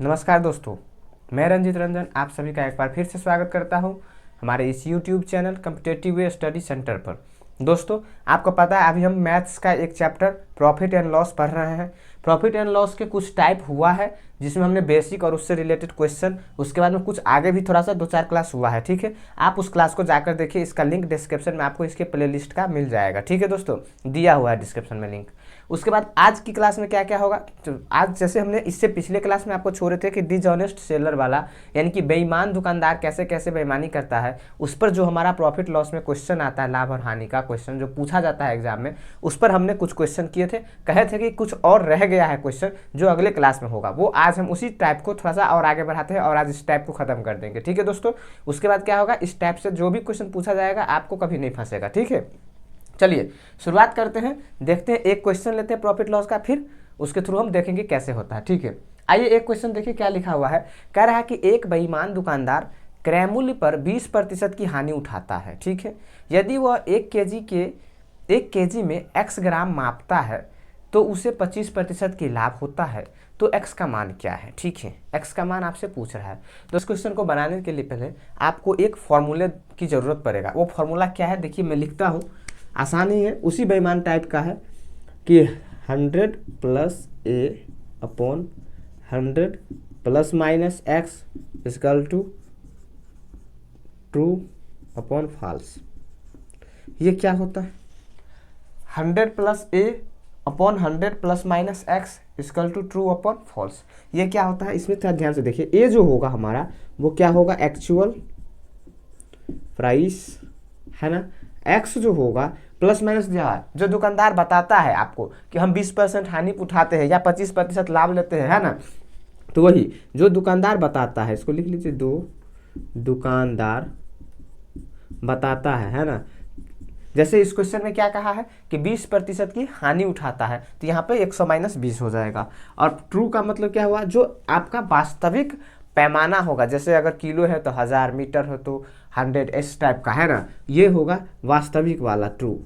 नमस्कार दोस्तों, मैं रंजित रंजन आप सभी का एक बार फिर से स्वागत करता हूं हमारे इस YouTube channel competitive study centre पर। दोस्तों, आपको पता है अभी हम मैथ्स का एक चैप्टर प्रॉफिट एंड लॉस पढ़ रहे हैं। प्रॉफिट एंड लॉस के कुछ टाइप हुआ है जिसमें हमने बेसिक और उससे रिलेटेड क्वेश्चन, उसके बाद में कुछ आगे भी थोड़ा सा 2-4 क्लास हुआ है। ठीक है, आप उस क्लास को जाकर देखिए, इसका लिंक डिस्क्रिप्शन में आपको इसके प्लेलिस्ट का मिल जाएगा। ठीक है दोस्तों, दिया हुआ है डिस्क्रिप्शन में लिंक। उसके बाद आज की क्लास में क्या क्या होगा, तो आज जैसे हमने इससे पिछले क्लास में आपको छोड़े थे कि डिसऑनेस्ट सेलर वाला, यानी कि बेईमान दुकानदार कैसे कैसे बेईमानी करता है, उस पर जो हमारा प्रॉफिट लॉस में क्वेश्चन आता है, लाभ और हानि का क्वेश्चन जो पूछा जाता है एग्जाम में, उस पर हमने कुछ क्वेश्चन किए थे। कहे थे कि कुछ और रह गया है क्वेश्चन जो अगले क्लास में होगा, वो आज हम उसी टाइप को थोड़ा सा और आगे बढ़ाते हैं और आज इस टाइप को खत्म कर देंगे। ठीक है दोस्तों, उसके बाद क्या होगा, इस टाइप से जो भी क्वेश्चन पूछा जाएगा आपको कभी नहीं फंसेगा। ठीक है, चलिए शुरुआत करते हैं, देखते हैं। एक क्वेश्चन लेते हैं प्रॉफिट लॉस का, फिर उसके थ्रू हम देखेंगे कैसे होता है। ठीक है, आइए एक क्वेश्चन देखिए क्या लिखा हुआ है। कह रहा है कि एक बेईमान दुकानदार क्रय मूल्य पर 20% की हानि उठाता है। ठीक है, यदि वह 1 केजी में x ग्राम मापता है तो उसे 25% की लाभ होता है, तो x का मान क्या है। ठीक है, x का मान आपसे पूछ रहा है। तो इस क्वेश्चन को बनाने के लिए पहले आपको एक फॉर्मूले की जरूरत पड़ेगा। वो फॉर्मूला क्या है, देखिए मैं लिखता हूँ, आसान ही है, उसी बेईमान टाइप का है कि 100 plus A upon 100 plus minus x is equal to true upon false. ये क्या होता है, 100 plus A upon 100 plus minus x is equal to true upon false. ये क्या होता है, इसमें थोड़ा ध्यान से देखिए। ए जो होगा हमारा वो क्या होगा, एक्चुअल प्राइस है ना। एक्स जो होगा प्लस माइनस जो दुकानदार बताता है आपको कि हम 20% हानि उठाते हैं या 25% लाभ लेते हैं, है ना। तो वही जो दुकानदार बताता है, इसको लिख लीजिए, दुकानदार बताता है ना। जैसे इस क्वेश्चन में क्या कहा है कि 20% की हानि उठाता है, तो यहाँ पे 100 माइनस 20 हो जाएगा। और ट्रू का मतलब क्या हुआ, जो आपका वास्तविक पैमाना होगा, जैसे अगर किलो है तो 1000, मीटर हो तो 100, इस टाइप का, है ना। ये होगा वास्तविक वाला ट्रू,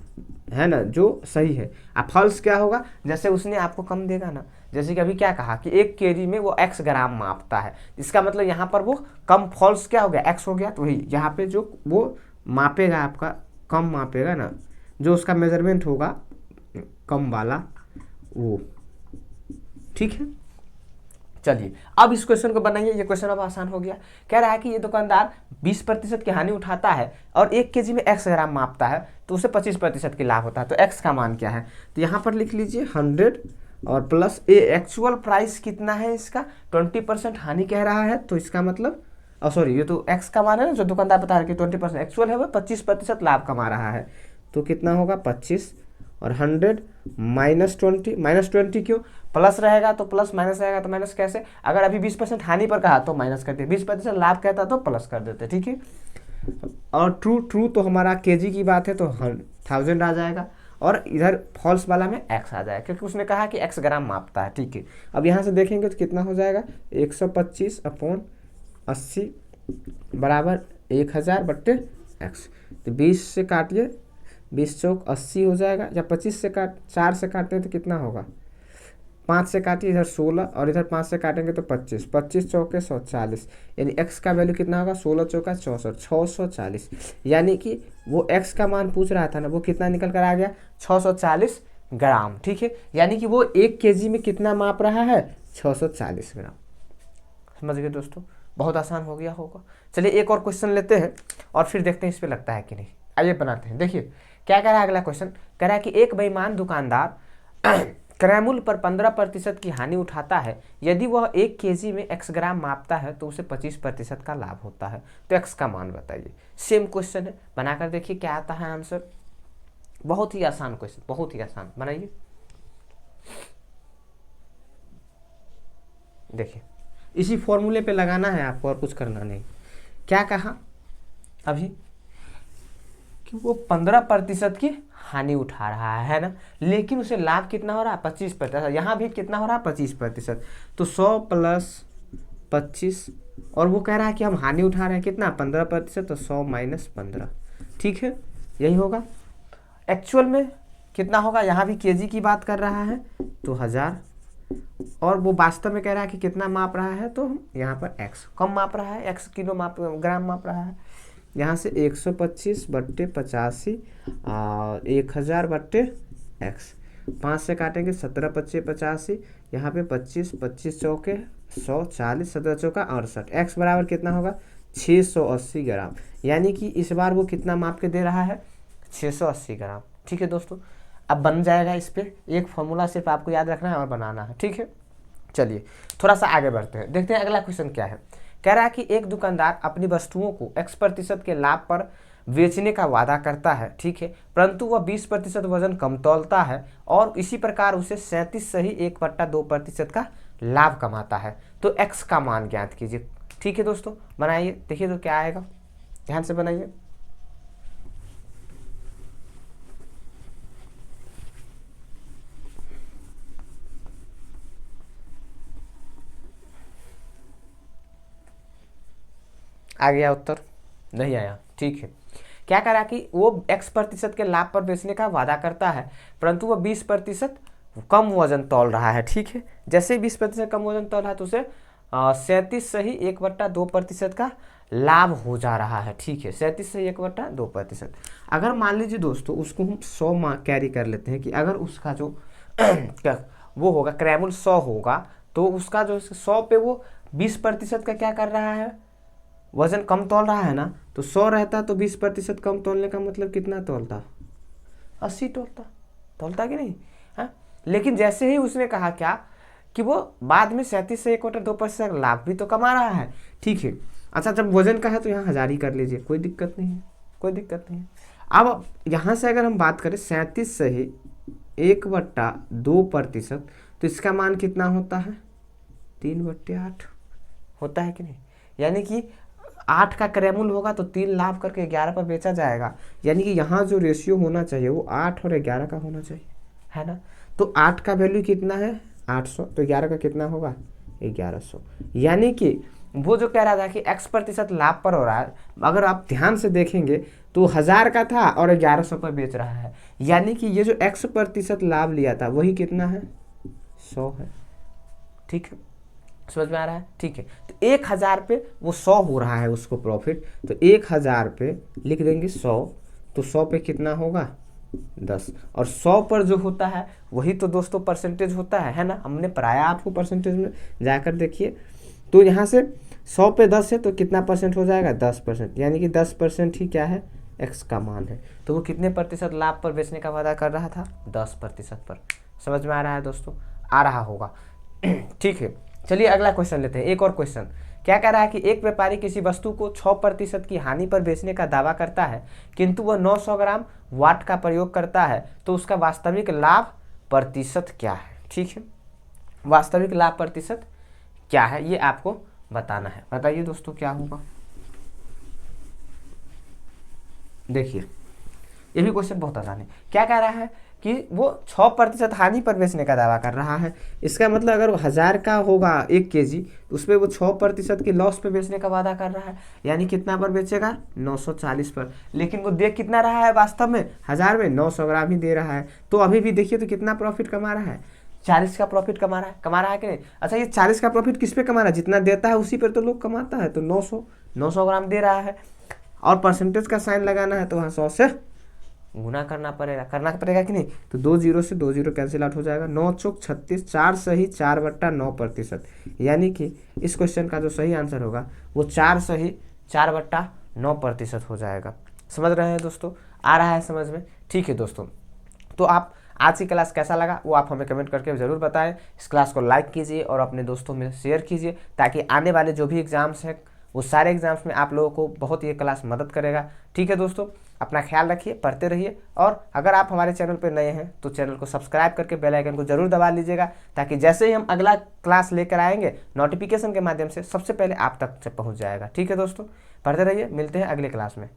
है ना, जो सही है। अब फॉल्स क्या होगा, जैसे उसने आपको कम देगा ना, जैसे कि अभी क्या कहा कि 1 केजी में वो x ग्राम मापता है, इसका मतलब यहाँ पर वो कम, फॉल्स क्या हो गया, x हो गया। तो वही यहाँ पे जो वो मापेगा आपका कम मापेगा ना, जो उसका मेजरमेंट होगा कम वाला वो। ठीक है, चलिए अब इस क्वेश्चन को बनाइए। ये क्वेश्चन अब आसान हो गया। कह रहा है कि ये दुकानदार 20% की हानि उठाता है और 1 केजी में x ग्राम मापता है, तो उसे 25% की लाभ होता है, तो x का मान क्या है। तो यहाँ पर लिख लीजिए 100 और प्लस ए, एक्चुअल प्राइस कितना है इसका, 20% हानि कह रहा है, तो इसका मतलब सॉरी, ये तो x का मान है ना, जो दुकानदार बता रहा है कि 20% एक्चुअल है, वो 25% लाभ कमा रहा है, तो कितना होगा 25। और 100 माइनस 20, माइनस 20 क्यों, प्लस रहेगा तो प्लस, माइनस रहेगा तो माइनस। कैसे, अगर अभी 20% हानि पर कहा तो माइनस करते, 20% लाभ कहता तो प्लस कर देते। ठीक है, और ट्रू तो हमारा केजी की बात है तो 1000 आ जाएगा, और इधर फॉल्स वाला में x आ जाएगा क्योंकि उसने कहा कि x ग्राम मापता है। ठीक है, अब यहाँ से देखेंगे तो कितना हो जाएगा, 125 अपॉन 80 बराबर 1000 बट्टे x। तो 20 से काटिए, 20 चौक 80 हो जाएगा, या 25 से 4 से काटते हैं तो कितना होगा, 5 से काटिए, इधर 16 और इधर 5 से काटेंगे तो 25, 25 चौके 140, यानी x का वैल्यू कितना होगा, 16 चौका 64, 640। यानी कि वो x का मान पूछ रहा था ना, वो कितना निकल कर आ गया, 640 ग्राम। ठीक है, यानी कि वो 1 केजी में कितना माप रहा है, 640 ग्राम। समझ गए दोस्तों, बहुत आसान हो गया होगा। चलिए एक और क्वेश्चन लेते हैं और फिर देखते हैं इस पर लगता है कि नहीं। आइए बनाते हैं। देखिए क्या कह रहा है अगला क्वेश्चन, कह रहा है कि एक बेईमान दुकानदार क्रय मूल्य पर 15% की हानि उठाता है, यदि वह 1 केजी में x ग्राम मापता है तो उसे 25% का लाभ होता है, तो x का मान बताइए। सेम क्वेश्चन है, बनाकर देखिए क्या आता है आंसर। बहुत ही आसान क्वेश्चन, बहुत ही आसान, बनाइए। देखिए इसी फॉर्मूले पे लगाना है आपको, और कुछ करना नहीं। क्या कहा अभी कि वो 15% की हानि उठा रहा है ना, लेकिन उसे लाभ कितना हो रहा है, 25%। यहाँ भी कितना हो रहा है, 25%। तो 100 प्लस 25, और वो कह रहा है कि हम हानि उठा रहे हैं कितना, 15%, तो 100 माइनस 15। ठीक है, यही होगा। एक्चुअल में कितना होगा, यहाँ भी केजी की बात कर रहा है तो 1000 और वो वास्तव में कह रहा है कि कितना माप रहा है, तो यहाँ पर x कम माप रहा है, x किलो माप ग्राम माप रहा है। यहाँ से 125/85 और 1000 बट्टे x, 5 से काटेंगे 17 पच्चे 85, यहाँ पे 25, 25 चौके 100, 40, 17 चौका 68, x बराबर कितना होगा 680 ग्राम। यानी कि इस बार वो कितना माप के दे रहा है 680 ग्राम। ठीक है दोस्तों, अब बन जाएगा। इस पर एक फॉर्मूला सिर्फ आपको याद रखना है और बनाना है। ठीक है, चलिए थोड़ा सा आगे बढ़ते हैं, देखते हैं अगला क्वेश्चन क्या है। कह रहा है कि एक दुकानदार अपनी वस्तुओं को x% के लाभ पर बेचने का वादा करता है, ठीक है, परंतु वह 20% वजन कम तौलता है और इसी प्रकार उसे 37 सही 1/2% का लाभ कमाता है। तो x का मान ज्ञात कीजिए। ठीक है दोस्तों, बनाइए, देखिए तो क्या आएगा, ध्यान से बनाइए। आ गया उत्तर? नहीं आया? ठीक है। क्या करा कि वो x% के लाभ पर बेचने का वादा करता है, परंतु वो 20% कम वजन तौल रहा है। ठीक है, जैसे 20% कम वजन तौल रहा है तो उसे 37 सही 1/2% का लाभ हो जा रहा है। ठीक है, 37 सही 1/2%। अगर मान लीजिए दोस्तों उसको हम 100 कैरी कर लेते हैं कि अगर उसका जो वो होगा क्रैमुल 100 होगा, तो उसका जो 100 पे वो 20% का क्या कर रहा है, वजन कम तौल रहा है ना। तो 100 रहता तो 20% कम तौलने का मतलब कितना तौलता, 80 तौलता कि नहीं। हाँ, लेकिन जैसे ही उसने कहा क्या कि वो बाद में 37 से 1/2% लाभ भी तो कमा रहा है। ठीक है, अच्छा जब वजन का है तो यहाँ 1000 ही कर लीजिए, कोई दिक्कत नहीं है, कोई दिक्कत नहीं है। अब यहाँ से अगर हम बात करें 37 से ही 1/2%, तो इसका मान कितना होता है 3/8 होता है कि नहीं। यानी कि 8 का क्रैमुल होगा तो 3 लाभ करके 11 पर बेचा जाएगा। यानी कि यहाँ जो रेशियो होना चाहिए वो 8 और 11 का होना चाहिए, है ना। तो 8 का वैल्यू कितना है 800, तो 11 का कितना होगा 1100। यानी कि वो जो कह रहा था कि x% लाभ पर हो रहा है, अगर आप ध्यान से देखेंगे तो 1000 का था और 1100 पर बेच रहा है। यानी कि ये जो x% लाभ लिया था वही कितना है 100 है। ठीक है, समझ में आ रहा है। ठीक है, तो 1000 पे वो 100 हो रहा है उसको प्रॉफिट, तो 1000 पे लिख देंगे 100, तो 100 पे कितना होगा 10, और 100 पर जो होता है वही तो दोस्तों परसेंटेज होता है ना। हमने पढ़ाया आपको परसेंटेज में, जाकर देखिए। तो यहाँ से 100 पे 10 है तो कितना परसेंट हो जाएगा 10%, यानी कि 10% ही क्या है x का मान है। तो वो कितने प्रतिशत लाभ पर बेचने का वादा कर रहा था 10% पर। समझ में आ रहा है दोस्तों, आ रहा होगा। ठीक है, चलिए अगला क्वेश्चन लेते हैं, एक और क्वेश्चन। क्या कह रहा है कि एक व्यापारी किसी वस्तु को 6% की हानि पर बेचने का दावा करता है, किंतु वह 900 ग्राम वाट का प्रयोग करता है, तो उसका वास्तविक लाभ प्रतिशत क्या है। ठीक है, वास्तविक लाभ प्रतिशत क्या है ये आपको बताना है। बताइए दोस्तों क्या होगा। देखिए ये भी क्वेश्चन बहुत आसान है। क्या कह रहा है कि वो 6% हानि पर बेचने का दावा कर रहा है। इसका मतलब अगर 1000 का होगा 1 kg, तो उस पर वो 6% की लॉस पे बेचने का वादा कर रहा है। यानी कितना पर बेचेगा 940 पर। लेकिन वो देख कितना रहा है वास्तव में 1000 में 900 ग्राम ही दे रहा है। तो अभी भी देखिए तो कितना प्रॉफिट कमा रहा है 40 का प्रॉफिट कमा रहा है कि नहीं। अच्छा ये 40 का प्रॉफिट किस पे कमा रहा है, जितना देता है उसी पर तो लोग कमाता है। तो 900 ग्राम दे रहा है और परसेंटेज का साइन लगाना है तो वहाँ 100 से गुना करना पड़ेगा कि नहीं। तो 2 जीरो से 2 जीरो कैंसिल आउट हो जाएगा, 9 चौक 36, 4 सही 4/9%। यानी कि इस क्वेश्चन का जो सही आंसर होगा वो 4 सही 4/9% हो जाएगा। समझ रहे हैं दोस्तों, आ रहा है समझ में। ठीक है दोस्तों, तो आप आज की क्लास कैसा लगा वो आप हमें कमेंट करके ज़रूर बताएं। इस क्लास को लाइक कीजिए और अपने दोस्तों में शेयर कीजिए, ताकि आने वाले जो भी एग्ज़ाम्स हैं वो सारे एग्जाम्स में आप लोगों को बहुत ये क्लास मदद करेगा। ठीक है दोस्तों, अपना ख्याल रखिए, पढ़ते रहिए, और अगर आप हमारे चैनल पर नए हैं तो चैनल को सब्सक्राइब करके बेल आइकन को जरूर दबा लीजिएगा, ताकि जैसे ही हम अगला क्लास लेकर आएंगे नोटिफिकेशन के माध्यम से सबसे पहले आप तक से पहुँच जाएगा। ठीक है दोस्तों, पढ़ते रहिए, मिलते हैं अगले क्लास में।